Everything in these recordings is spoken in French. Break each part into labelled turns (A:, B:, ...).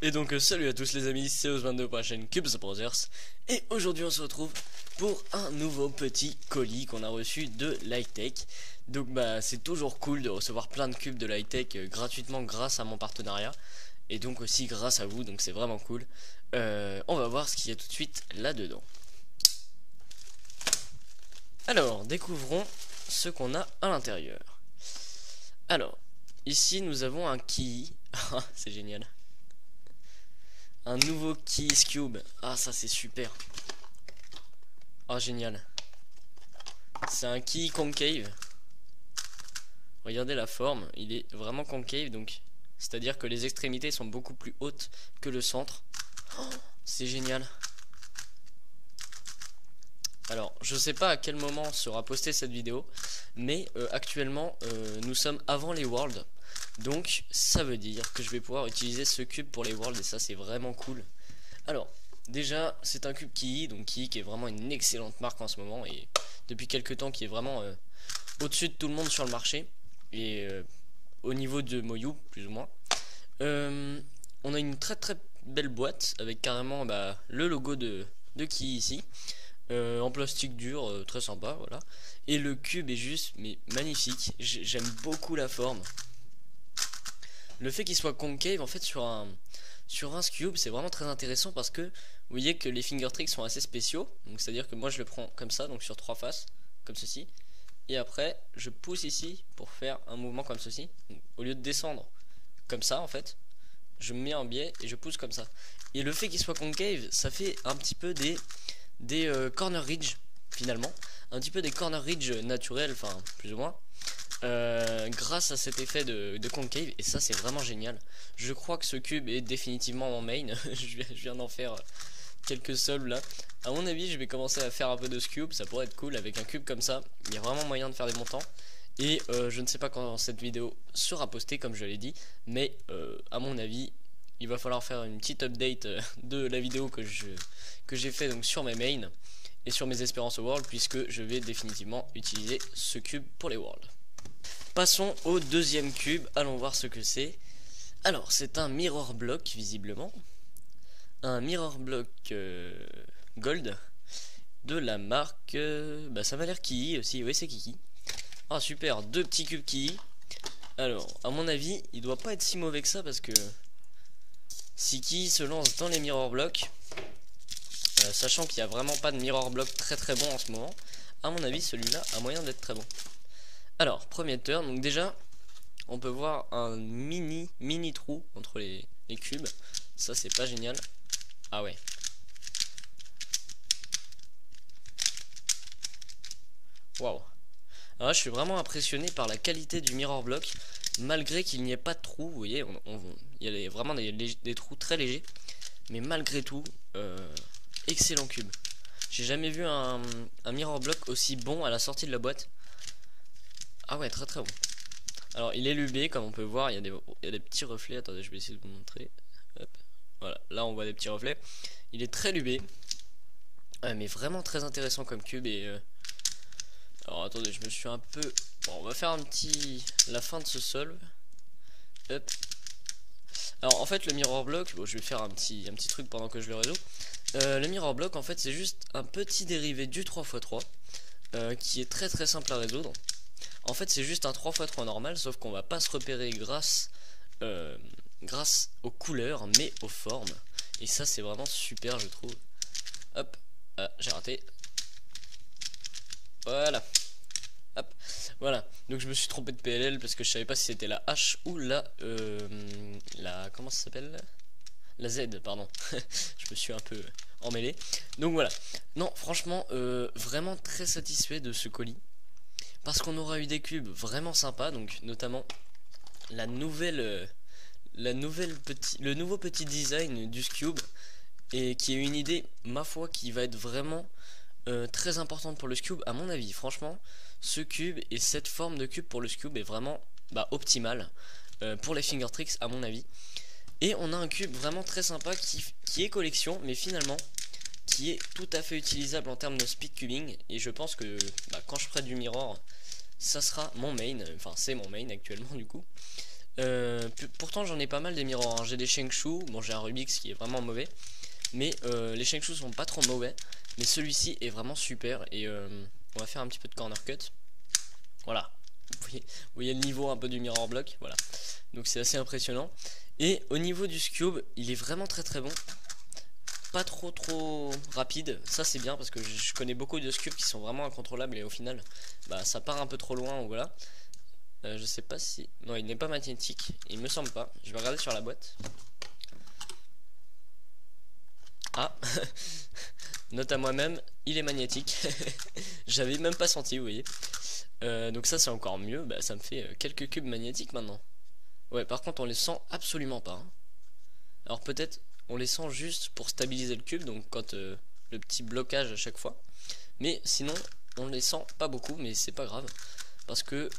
A: Et donc salut à tous les amis, c'est Oz22 pour la chaîne Cubes Brothers. Et aujourd'hui on se retrouve pour un nouveau petit colis qu'on a reçu de Lightech. Donc c'est toujours cool de recevoir plein de cubes de Lightech gratuitement grâce à mon partenariat. Et donc aussi grâce à vous, donc c'est vraiment cool. On va voir ce qu'il y a tout de suite là-dedans. Alors, découvrons ce qu'on a à l'intérieur. Alors, ici nous avons un key. C'est génial. Un nouveau Keys Cube. Ah, ça c'est super. Ah, génial. C'est un key concave. Regardez la forme. Il est vraiment concave. Donc, c'est-à-dire que les extrémités sont beaucoup plus hautes que le centre. Oh, c'est génial. Alors, je sais pas à quel moment sera postée cette vidéo, mais actuellement, nous sommes avant les Worlds. Donc, ça veut dire que je vais pouvoir utiliser ce cube pour les Worlds, et ça, c'est vraiment cool. Alors, déjà, c'est un cube Kii, donc Kii qui est vraiment une excellente marque en ce moment, et depuis quelques temps, qui est vraiment au-dessus de tout le monde sur le marché, et au niveau de Moyu, plus ou moins. On a une très très belle boîte, avec carrément le logo de Kii ici. En plastique dur, très sympa, voilà. Et le cube est juste mais magnifique. J'aime beaucoup la forme. Le fait qu'il soit concave en fait sur un cube, c'est vraiment très intéressant parce que vous voyez que les finger tricks sont assez spéciaux. Donc c'est à dire que moi je le prends comme ça, donc sur trois faces, comme ceci. Et après je pousse ici pour faire un mouvement comme ceci. Donc, au lieu de descendre comme ça en fait, je me mets en biais et je pousse comme ça. Et le fait qu'il soit concave, ça fait un petit peu des corner ridge finalement, un petit peu des corner ridge naturels, enfin plus ou moins, grâce à cet effet de concave, et ça c'est vraiment génial. Je crois que ce cube est définitivement mon main. je viens d'en faire quelques solves là. À mon avis je vais commencer à faire un peu de ce cube, ça pourrait être cool avec un cube comme ça. Il y a vraiment moyen de faire des montants. Et je ne sais pas quand cette vidéo sera postée comme je l'ai dit, mais à mon avis il va falloir faire une petite update de la vidéo que j'ai fait donc sur mes mains et sur mes espérances au World, puisque je vais définitivement utiliser ce cube pour les Worlds. Passons au deuxième cube, allons voir ce que c'est. Alors c'est un mirror block visiblement, un mirror block gold de la marque, ça m'a l'air Kii aussi, oui c'est Kiki. Ah super, deux petits cubes Kii. Alors à mon avis il doit pas être si mauvais que ça, parce que si Kii se lance dans les mirror blocks, sachant qu'il n'y a vraiment pas de mirror block très très bon en ce moment, à mon avis celui-là a moyen d'être très bon. Alors premier turn, donc déjà on peut voir un mini trou entre les cubes, ça c'est pas génial. Ah ouais. Waouh. Alors là je suis vraiment impressionné par la qualité du mirror block, malgré qu'il n'y ait pas de trou. Vous voyez, il y a vraiment des trous très légers, mais malgré tout excellent cube. J'ai jamais vu un mirror block aussi bon à la sortie de la boîte. Ah ouais, très très bon. Alors il est lubé comme on peut voir, il y a des petits reflets. Attendez, je vais essayer de vous montrer. Hop. Voilà, là on voit des petits reflets. Il est très lubé, mais vraiment très intéressant comme cube. Et alors attendez, je me suis un peu... Bon, on va faire la fin de ce solve. Hop. Alors en fait le mirror block, bon, je vais faire un petit truc pendant que je le résous. Le mirror block en fait c'est juste un petit dérivé du 3x3 qui est très très simple à résoudre. En fait c'est juste un 3x3 normal, sauf qu'on va pas se repérer grâce aux couleurs mais aux formes. Et ça c'est vraiment super je trouve. Hop, ah, j'ai raté. Voilà. Hop, voilà. Donc je me suis trompé de PLL parce que je savais pas si c'était la H ou la comment ça s'appelle, la Z, pardon. Je me suis un peu emmêlé. Donc voilà. Non, franchement, vraiment très satisfait de ce colis, parce qu'on aura eu des cubes vraiment sympas, donc notamment le nouveau petit design du cube, et qui est une idée, ma foi, qui va être vraiment très importante pour le cube à mon avis. Franchement, ce cube et cette forme de cube pour le cube est vraiment optimal pour les finger tricks à mon avis. Et on a un cube vraiment très sympa qui est collection, mais finalement qui est tout à fait utilisable en termes de speed cubing. Et je pense que quand je ferai du mirror, ça sera mon main, enfin c'est mon main actuellement du coup. Pourtant j'en ai pas mal des miroirs, hein. J'ai des Shengshu, bon j'ai un Rubik's qui est vraiment mauvais, mais les Shengshu sont pas trop mauvais, mais celui-ci est vraiment super. Et on va faire un petit peu de corner cut. Voilà, vous voyez le niveau un peu du mirror block, voilà, donc c'est assez impressionnant. Et au niveau du Scube, il est vraiment très bon, pas trop rapide, ça c'est bien parce que je connais beaucoup de Scubes qui sont vraiment incontrôlables et au final bah ça part un peu trop loin, ou voilà. Je sais pas si... Non, il n'est pas magnétique, il me semble pas. Je vais regarder sur la boîte. Ah note à moi-même, il est magnétique. J'avais même pas senti, vous voyez. Donc ça c'est encore mieux, bah, ça me fait quelques cubes magnétiques maintenant. Ouais, par contre on les sent absolument pas, hein. Alors peut-être on les sent juste pour stabiliser le cube, donc quand le petit blocage à chaque fois. Mais sinon on les sent pas beaucoup, mais c'est pas grave. Parce que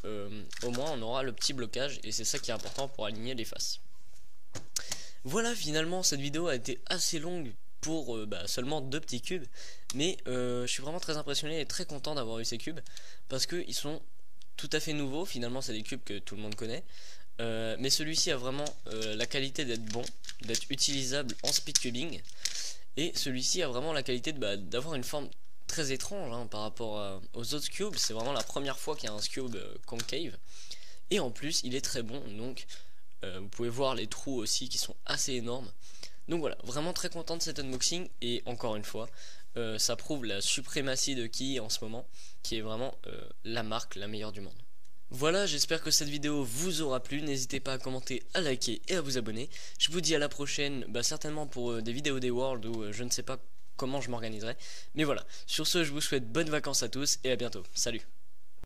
A: au moins on aura le petit blocage et c'est ça qui est important pour aligner les faces. Voilà, finalement cette vidéo a été assez longue pour seulement 2 petits cubes, mais je suis vraiment très impressionné et très content d'avoir eu ces cubes parce qu'ils sont tout à fait nouveaux. Finalement c'est des cubes que tout le monde connaît, mais celui-ci a vraiment la qualité d'être bon, d'être utilisable en speed cubing, et celui-ci a vraiment la qualité d'avoir une forme très étrange, hein, par rapport aux autres cubes. C'est vraiment la première fois qu'il y a un cube concave, et en plus il est très bon, donc vous pouvez voir les trous aussi qui sont assez énormes. Donc voilà, vraiment très content de cet unboxing, et encore une fois ça prouve la suprématie de Key en ce moment, qui est vraiment la marque la meilleure du monde. Voilà, j'espère que cette vidéo vous aura plu. N'hésitez pas à commenter, à liker et à vous abonner. Je vous dis à la prochaine, certainement pour des vidéos des Worlds, où je ne sais pas comment je m'organiserai. Mais voilà, sur ce je vous souhaite bonnes vacances à tous et à bientôt. Salut.